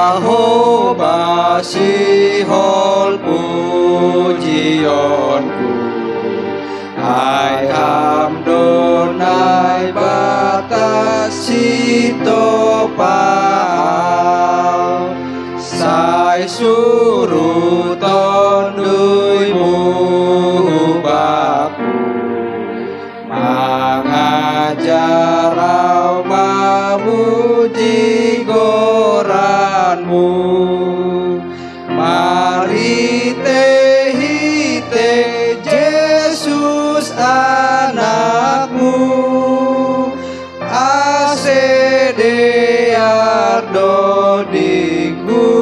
Yahova Sihol pujionku, Hai Hamdonai batas sitopal, Sai suruh tonduimu baku, mengajar memuji goranmu. Mari tehite Yesus anakmu, asedeardo di gubamu.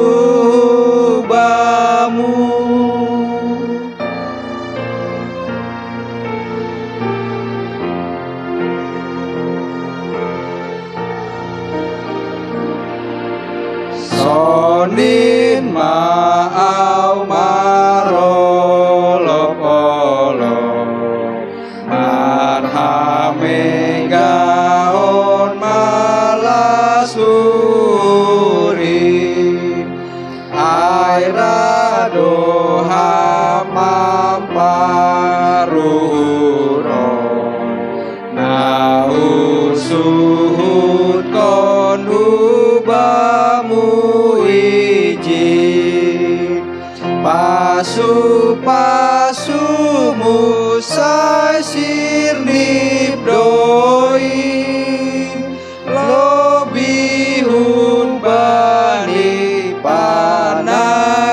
Sonin maau marolopolo, marhame gaon malasuri, airado hamamparuron, nausuhut kon hubamu iji, pasu-pasumu sai sirnip doi, lobihun bani panagamanki.